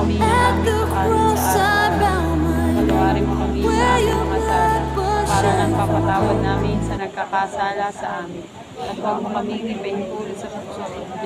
kami ng aming kakanin sa araw-araw. Patawarin mo kami sa aming mga sala, para ng papatawad namin sa nagkakasala sa amin. At huwag mo kami ipahimpulot sa pagsusok